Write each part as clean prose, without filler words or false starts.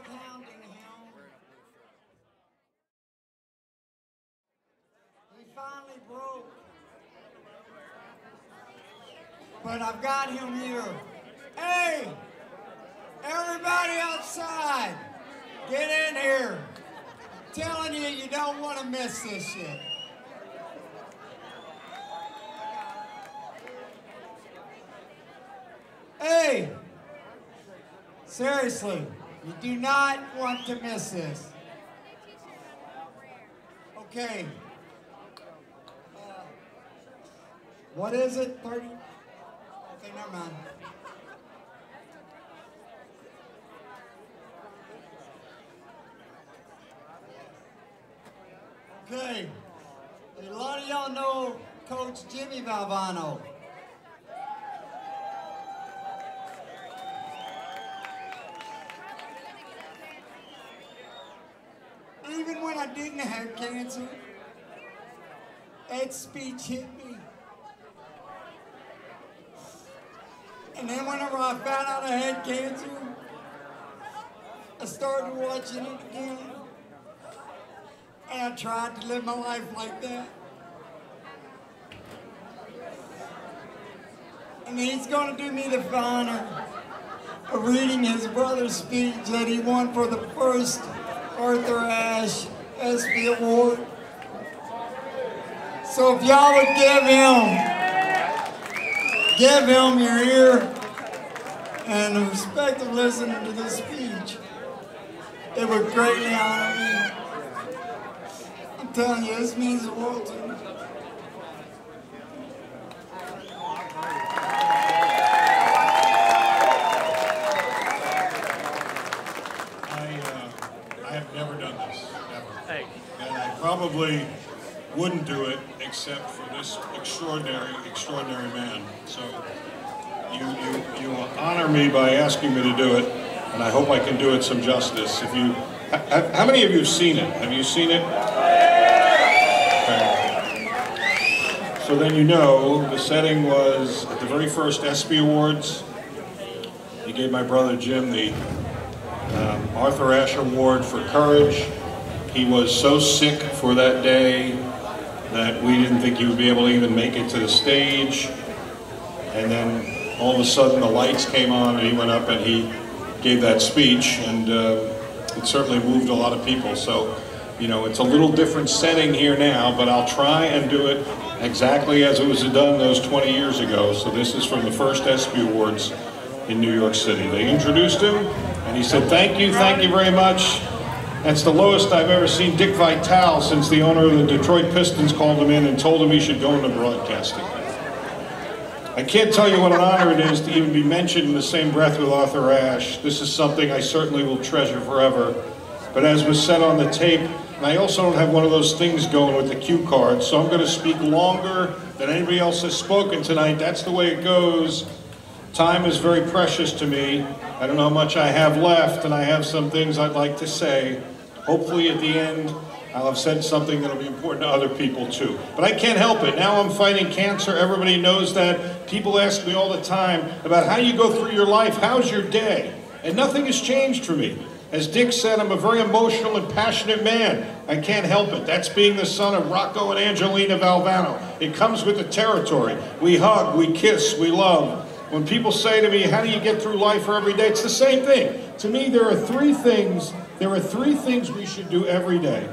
pounding him. He finally broke. But I've got him here. Hey, everybody outside, get in here. I'm telling you, you don't want to miss this shit. Hey, seriously, you do not want to miss this. Okay. What is it, 30? Okay, never mind. Okay, a lot of y'all know Coach Valvano. Even when I didn't have cancer, that speech hit me. And then whenever I found out I had cancer, I started watching it again. And I tried to live my life like that. And he's going to do me the honor of reading his brother's speech that he won for the first Arthur Ashe ESPY Award. So if y'all would give him your ear and the respect of listening to this speech, it would greatly honor me. I'm telling you, this means the world to me. I have never done this, ever. And I probably wouldn't do it except for this extraordinary man. So you honor me by asking me to do it, and I hope I can do it some justice. If you, how many of you have seen it? Have you seen it? Okay. So then you know the setting was at the very first ESPY Awards. He gave my brother Jim the Arthur Ashe Award for courage. He was so sick for that day that we didn't think he would be able to even make it to the stage. And then all of a sudden the lights came on and he went up and he gave that speech, and it certainly moved a lot of people. So, you know, it's a little different setting here now, but I'll try and do it exactly as it was done those 20 years ago. So this is from the first ESPY Awards in New York City. They introduced him and he said, thank you very much. That's the lowest I've ever seen Dick Vitale since the owner of the Detroit Pistons called him in and told him he should go into broadcasting. I can't tell you what an honor it is to even be mentioned in the same breath with Arthur Ashe. This is something I certainly will treasure forever. But as was said on the tape, and I also don't have one of those things going with the cue cards, so I'm going to speak longer than anybody else has spoken tonight. That's the way it goes. Time is very precious to me. I don't know how much I have left, and I have some things I'd like to say. Hopefully at the end, I'll have said something that'll be important to other people too. But I can't help it. Now I'm fighting cancer. Everybody knows that. People ask me all the time about how you go through your life. How's your day? And nothing has changed for me. As Dick said, I'm a very emotional and passionate man. I can't help it. That's being the son of Rocco and Angelina Valvano. It comes with the territory. We hug, we kiss, we love. When people say to me, how do you get through life every day? It's the same thing. To me, there are three things we should do every day.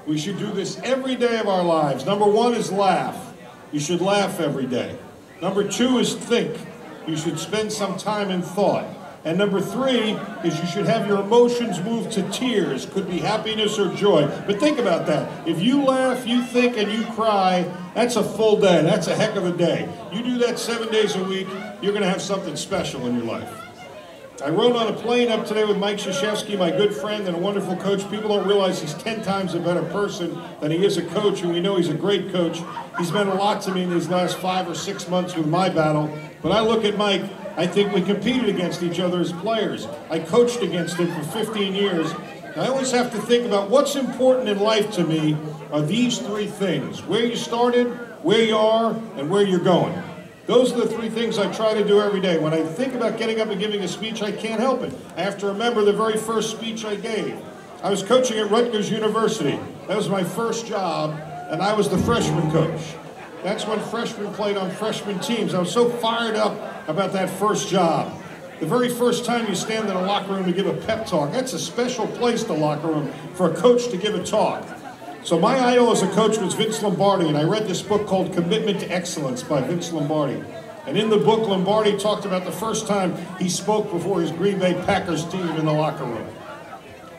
We should do this every day of our lives. Number one is laugh. You should laugh every day. Number two is think. You should spend some time in thought. And number three is you should have your emotions move to tears. Could be happiness or joy. But think about that. If you laugh, you think, and you cry, that's a full day. That's a heck of a day. You do that 7 days a week, you're going to have something special in your life. I rode on a plane up today with Mike Krzyzewski, my good friend and a wonderful coach. People don't realize he's 10 times a better person than he is a coach, and we know he's a great coach. He's meant a lot to me in these last 5 or 6 months with my battle. When I look at Mike, I think we competed against each other as players. I coached against him for 15 years. I always have to think about what's important in life to me are these three things: where you started, where you are, and where you're going. Those are the three things I try to do every day. When I think about getting up and giving a speech, I can't help it. I have to remember the very first speech I gave. I was coaching at Rutgers University. That was my first job, and I was the freshman coach. That's when freshmen played on freshman teams. I was so fired up about that first job. The very first time you stand in a locker room to give a pep talk, that's a special place, the locker room, for a coach to give a talk. So my idol as a coach was Vince Lombardi, and I read this book called Commitment to Excellence by Vince Lombardi. And in the book, Lombardi talked about the first time he spoke before his Green Bay Packers team in the locker room.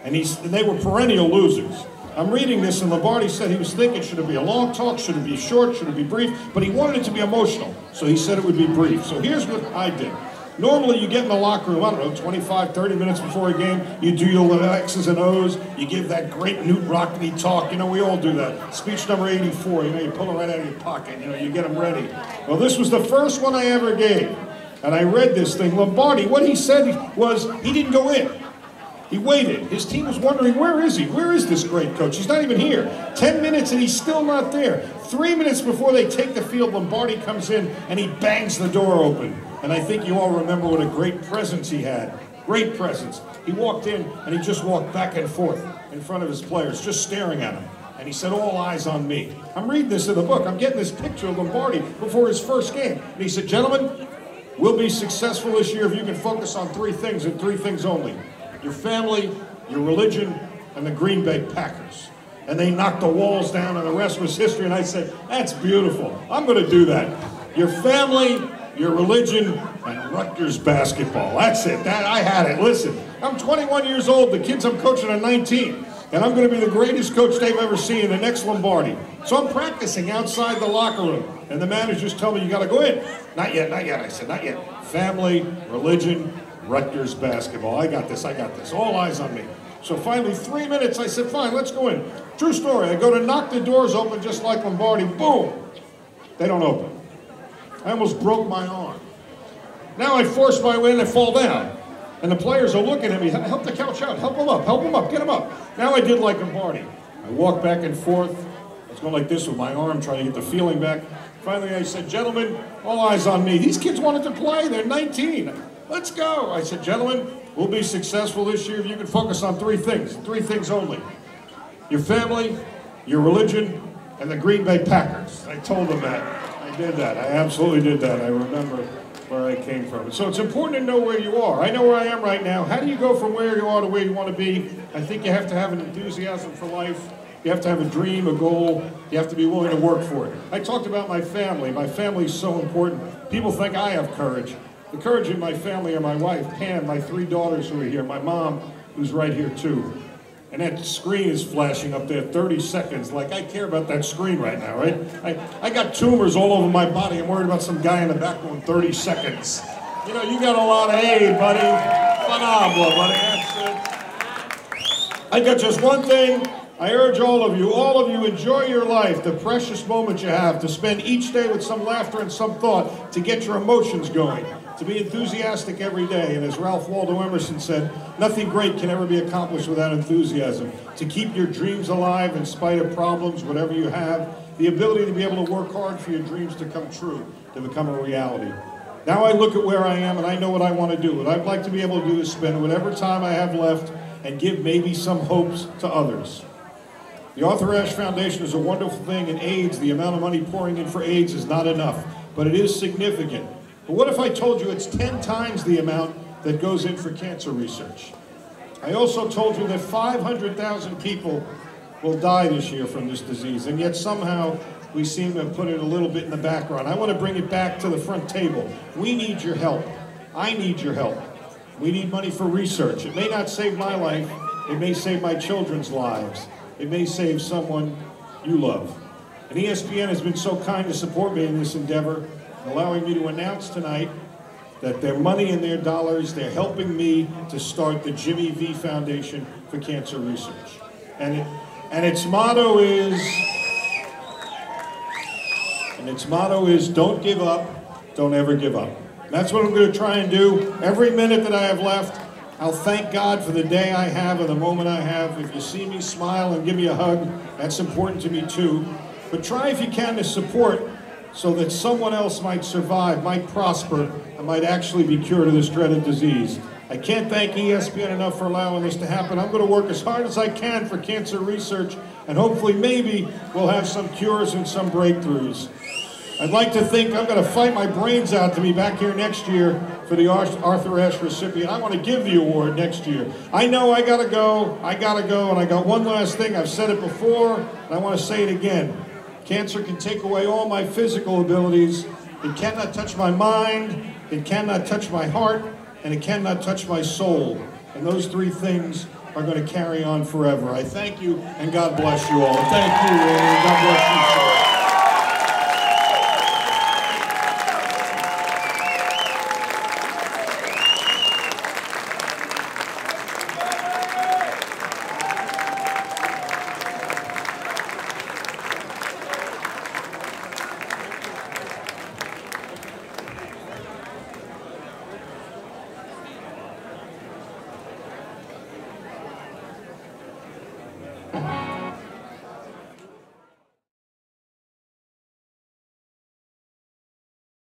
And they were perennial losers. I'm reading this, and Lombardi said he was thinking, should it be a long talk, should it be short, should it be brief? But he wanted it to be emotional, so he said it would be brief. So here's what I did. Normally, you get in the locker room, I don't know, 25, 30 minutes before a game, you do your little X's and O's, you give that great Newt Rockney talk, you know, we all do that. Speech number 84, you know, you pull it right out of your pocket, you know, you get them ready. Well, this was the first one I ever gave, and I read this thing. Lombardi, what he said was, he didn't go in. He waited. His team was wondering, where is he? Where is this great coach? He's not even here. 10 minutes and he's still not there. 3 minutes before they take the field, Lombardi comes in and he bangs the door open. And I think you all remember what a great presence he had. Great presence. He walked in and he just walked back and forth in front of his players, just staring at them. And he said, all eyes on me. I'm reading this in the book. I'm getting this picture of Lombardi before his first game. And he said, gentlemen, we'll be successful this year if you can focus on three things and three things only. Your family, your religion, and the Green Bay Packers. And they knocked the walls down and the rest was history. And I said, that's beautiful. I'm going to do that. Your family, your religion, and Rutgers basketball. That's it. I had it. Listen, I'm 21 years old. The kids I'm coaching are 19. And I'm going to be the greatest coach they've ever seen, the next Lombardi. So I'm practicing outside the locker room. And the managers tell me, you got to go in. Not yet, not yet. I said, not yet. Family, religion, Rutgers basketball. I got this, I got this. All eyes on me. So finally, 3 minutes, I said, fine, let's go in. True story. I go to knock the doors open just like Lombardi. Boom. They don't open. I almost broke my arm. Now I force my way in and fall down. And the players are looking at me. Help the couch out. Help him up, get him up. Now I did like Lombardi. I walked back and forth. I was going like this with my arm, trying to get the feeling back. Finally, I said, gentlemen, all eyes on me. These kids wanted to play. They're 19. Let's go. I said, gentlemen, we'll be successful this year if you can focus on three things only. Your family, your religion, and the Green Bay Packers. I told them that. I did that. I absolutely did that. I remember where I came from. So it's important to know where you are. I know where I am right now. How do you go from where you are to where you want to be? I think you have to have an enthusiasm for life. You have to have a dream, a goal. You have to be willing to work for it. I talked about my family. My family is so important. People think I have courage. The courage in my family are my wife, Pam, my three daughters who are here, my mom, who's right here too. And that screen is flashing up there, 30 seconds. Like, I care about that screen right now, right? I got tumors all over my body. I'm worried about some guy in the back going 30 seconds. You know, you got a lot of aid, buddy. Phenomenal, buddy. That's it. I got just one thing. I urge all of you, enjoy your life, the precious moments you have, to spend each day with some laughter and some thought, to get your emotions going. To be enthusiastic every day, and as Ralph Waldo Emerson said, nothing great can ever be accomplished without enthusiasm. To keep your dreams alive in spite of problems, whatever you have, the ability to be able to work hard for your dreams to come true, to become a reality. Now I look at where I am and I know what I want to do. What I'd like to be able to do is spend whatever time I have left and give maybe some hopes to others. The Arthur Ashe Foundation is a wonderful thing, and AIDS, the amount of money pouring in for AIDS is not enough, but it is significant. But what if I told you it's 10 times the amount that goes in for cancer research? I also told you that 500,000 people will die this year from this disease, and yet somehow we seem to put it a little bit in the background. I want to bring it back to the front table. We need your help. I need your help. We need money for research. It may not save my life. It may save my children's lives. It may save someone you love. And ESPN has been so kind to support me in this endeavor, allowing me to announce tonight that their money and their dollars, they're helping me to start the Jimmy V Foundation for Cancer Research. And its motto is, don't give up, don't ever give up. And that's what I'm going to try and do. Every minute that I have left, I'll thank God for the day I have and the moment I have. If you see me smile and give me a hug, that's important to me too. But try if you can to support so that someone else might survive, might prosper, and might actually be cured of this dreaded disease. I can't thank ESPN enough for allowing this to happen. I'm going to work as hard as I can for cancer research, and hopefully maybe we'll have some cures and some breakthroughs. I'd like to think I'm going to fight my brains out to be back here next year for the Arthur Ashe recipient. I want to give the award next year. I know I got to go, and I got one last thing. I've said it before, and I want to say it again. Cancer can take away all my physical abilities. It cannot touch my mind, it cannot touch my heart, and it cannot touch my soul. And those three things are going to carry on forever. I thank you, and God bless you all. Thank you, and God bless you.